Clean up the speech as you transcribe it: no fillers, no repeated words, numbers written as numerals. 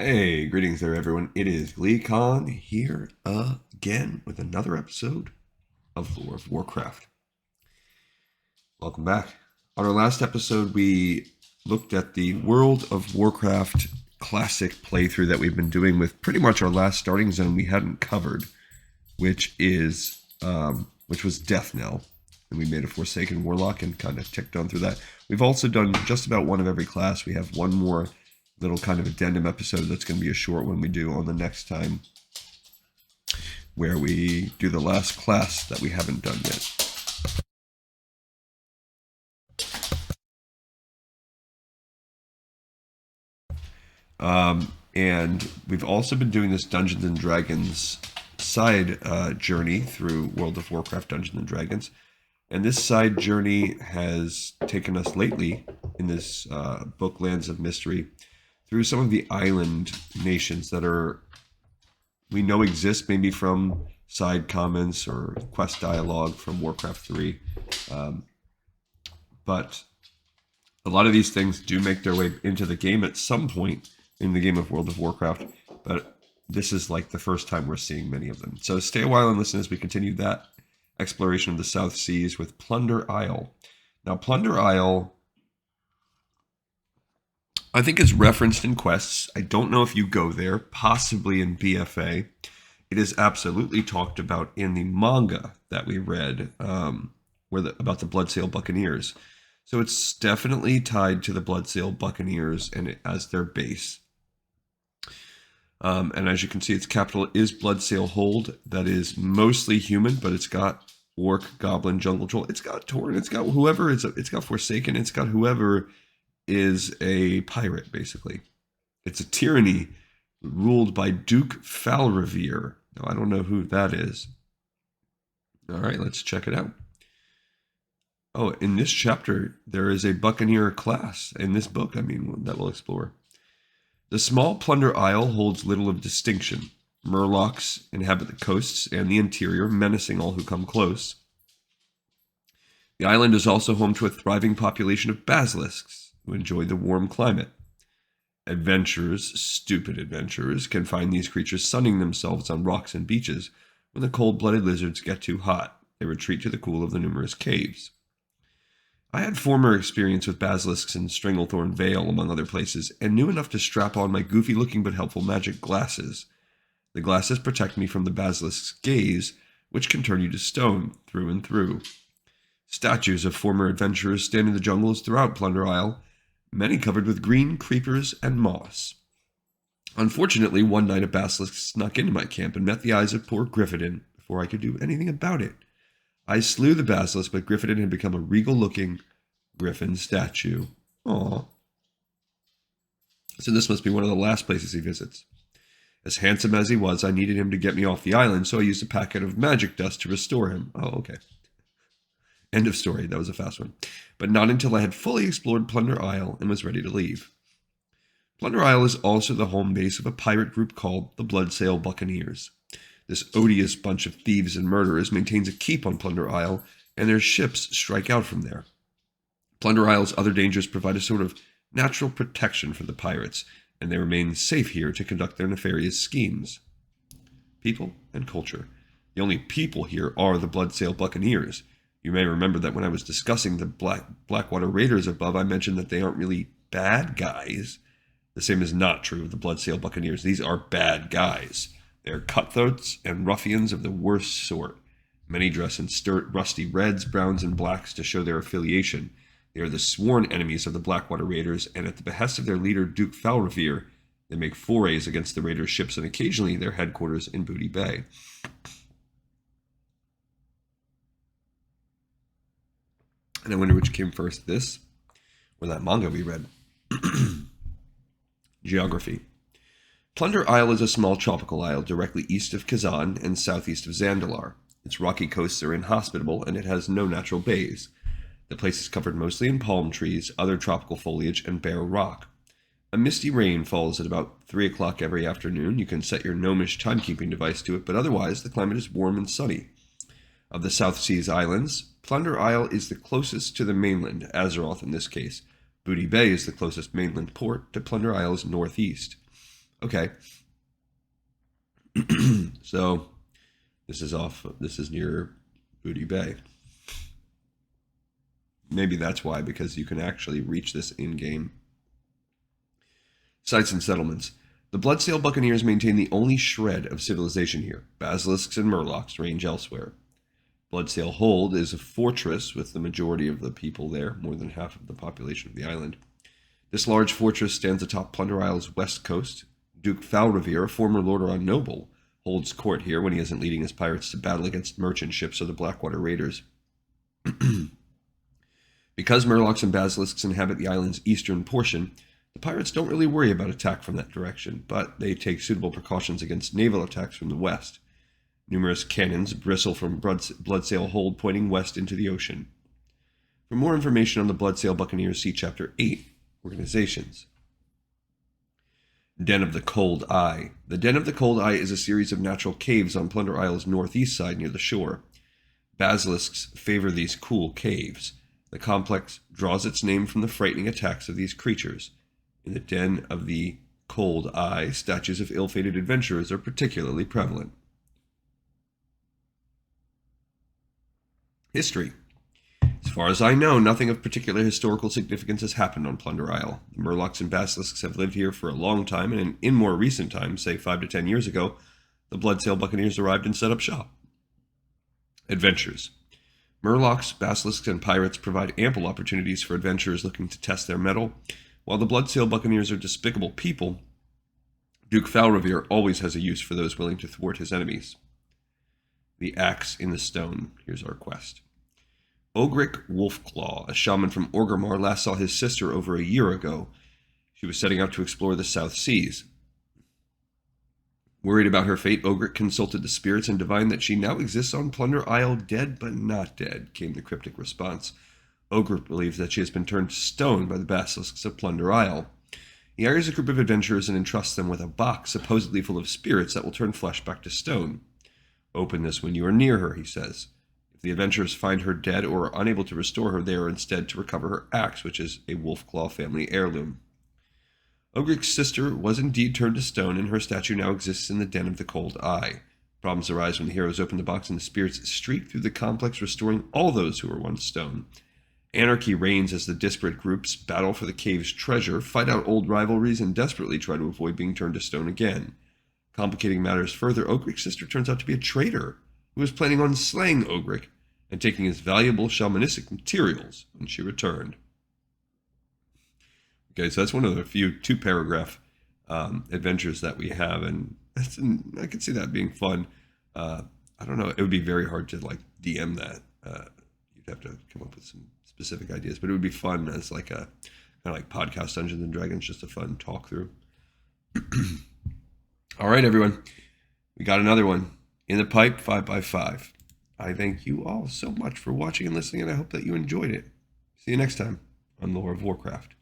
Hey, greetings there, everyone. It is GleeCon here again with another episode of Lore of Warcraft. Welcome back. On our last episode, we looked at the World of Warcraft classic playthrough that we've been doing with pretty much our last starting zone we hadn't covered, which was Death Knell, and we made a Forsaken Warlock and kind of ticked on through that. We've also done just about one of every class. We have one more little kind of addendum episode that's going to be a short one we do on the next time, where we do the last class that we haven't done yet. And we've also been doing this Dungeons and Dragons side journey through World of Warcraft Dungeons and Dragons. And this side journey has taken us lately in this book Lands of Mystery through some of the island nations that we know exist, maybe from side comments or quest dialogue from Warcraft 3. But a lot of these things do make their way into the game at some point in the game of World of Warcraft, but this is like the first time we're seeing many of them. So stay a while and listen as we continue that exploration of the South Seas with Plunder Isle. Now, Plunder Isle, I think, is referenced in quests. I don't know if you go there, possibly in BFA. It is absolutely talked about in the manga that we read about the Bloodsail Buccaneers. So it's definitely tied to the Bloodsail Buccaneers and as their base. And as you can see, its capital is Bloodsail Hold. That is mostly human, but it's got Orc, Goblin, Jungle Troll. It's got Tauren. It's got whoever. It's got Forsaken. It's got whoever is a pirate, basically. It's a tyranny ruled by Duke Falrevere. Now, I don't know who that is. All right, let's check it out. Oh, in this chapter, there is a Buccaneer class in this book, that we'll explore. The small Plunder Isle holds little of distinction. Murlocs inhabit the coasts and the interior, menacing all who come close. The island is also home to a thriving population of basilisks who enjoy the warm climate. Adventurers, stupid adventurers, can find these creatures sunning themselves on rocks and beaches. When the cold-blooded lizards get too hot, they retreat to the cool of the numerous caves. I had former experience with basilisks in Stranglethorn Vale, among other places, and knew enough to strap on my goofy-looking but helpful magic glasses. The glasses protect me from the basilisk's gaze, which can turn you to stone through and through. Statues of former adventurers stand in the jungles throughout Plunder Isle, many covered with green creepers and moss. Unfortunately, one night a basilisk snuck into my camp and met the eyes of poor Griffin before I could do anything about it. I slew the basilisk, but Griffin had become a regal-looking griffin statue. Aww. So this must be one of the last places he visits. As handsome as he was, I needed him to get me off the island, so I used a packet of magic dust to restore him. Oh, okay. End of story. That was a fast one. But not until I had fully explored Plunder Isle and was ready to leave. Plunder Isle is also the home base of a pirate group called the Bloodsail Buccaneers. This odious bunch of thieves and murderers maintains a keep on Plunder Isle, and their ships strike out from there. Plunder Isle's other dangers provide a sort of natural protection for the pirates, and they remain safe here to conduct their nefarious schemes. People and culture. The only people here are the Bloodsail Buccaneers. You may remember that when I was discussing the Blackwater Raiders above, I mentioned that they aren't really bad guys. The same is not true of the Bloodsail Buccaneers. These are bad guys. They are cutthroats and ruffians of the worst sort. Many dress in rusty reds, browns, and blacks to show their affiliation. They are the sworn enemies of the Blackwater Raiders, and at the behest of their leader, Duke Falrevere, they make forays against the Raiders' ships and occasionally their headquarters in Booty Bay. And I wonder which came first, this or that manga we read. Geography. Plunder Isle is a small tropical isle directly east of Kazan and southeast of Zandalar. Its rocky coasts are inhospitable, and it has no natural bays. The place is covered mostly in palm trees, other tropical foliage, and bare rock. A misty rain falls at about 3 o'clock every afternoon. You can set your gnomish timekeeping device to it, but otherwise the climate is warm and sunny. Of the South Seas islands, Plunder Isle is the closest to the mainland, Azeroth in this case. Booty Bay is the closest mainland port to Plunder Isle's northeast. Okay. So this is near Booty Bay. Maybe that's why, because you can actually reach this in-game. Sites and settlements. The Bloodsail Buccaneers maintain the only shred of civilization here. Basilisks and murlocs range elsewhere. Bloodsail Hold is a fortress with the majority of the people there, more than half of the population of the island. This large fortress stands atop Plunder Isle's west coast. Duke Falrevere, a former Lordaeron noble, holds court here when he isn't leading his pirates to battle against merchant ships or the Blackwater Raiders. Because murlocs and basilisks inhabit the island's eastern portion, the pirates don't really worry about attack from that direction, but they take suitable precautions against naval attacks from the west. Numerous cannons bristle from Bloodsail Hold, pointing west into the ocean. For more information on the Bloodsail Buccaneers, see Chapter 8, Organizations. Den of the Cold Eye. The Den of the Cold Eye is a series of natural caves on Plunder Isle's northeast side near the shore. Basilisks favor these cool caves. The complex draws its name from the frightening attacks of these creatures. In the Den of the Cold Eye, statues of ill-fated adventurers are particularly prevalent. History. As far as I know, nothing of particular historical significance has happened on Plunder Isle. The murlocs and basilisks have lived here for a long time, and in more recent times, say 5 to 10 years ago, the Bloodsail Buccaneers arrived and set up shop. Adventures. Murlocs, basilisks, and pirates provide ample opportunities for adventurers looking to test their mettle. While the Bloodsail Buccaneers are despicable people, Duke Falrevere always has a use for those willing to thwart his enemies. The Axe in the Stone. Here's our quest. Ogric Wolfclaw, a shaman from Orgrimmar, last saw his sister over a year ago. She was setting out to explore the South Seas. Worried about her fate, Ogric consulted the spirits and divined that she now exists on Plunder Isle, dead but not dead, came the cryptic response. Ogric believes that she has been turned to stone by the basilisks of Plunder Isle. He hires a group of adventurers and entrusts them with a box supposedly full of spirits that will turn flesh back to stone. Open this when you are near her, he says. If the adventurers find her dead or are unable to restore her, they are instead to recover her axe, which is a Wolfclaw family heirloom. Ogric's sister was indeed turned to stone, and her statue now exists in the Den of the Cold Eye. Problems arise when the heroes open the box and the spirits streak through the complex, restoring all those who were once stone. Anarchy reigns as the disparate groups battle for the cave's treasure, fight out old rivalries, and desperately try to avoid being turned to stone again. Complicating matters further, Ogric's sister turns out to be a traitor who was planning on slaying Ogric and taking his valuable shamanistic materials when she returned. Okay, so that's one of the few two-paragraph adventures that we have, and I could see that being fun. I don't know, it would be very hard to like DM that. You'd have to come up with some specific ideas, but it would be fun as like a kind of like podcast Dungeons and Dragons, just a fun talk through. All right, everyone, we got another one in the pipe, 5x5. I thank you all so much for watching and listening, and I hope that you enjoyed it. See you next time on Lore of Warcraft.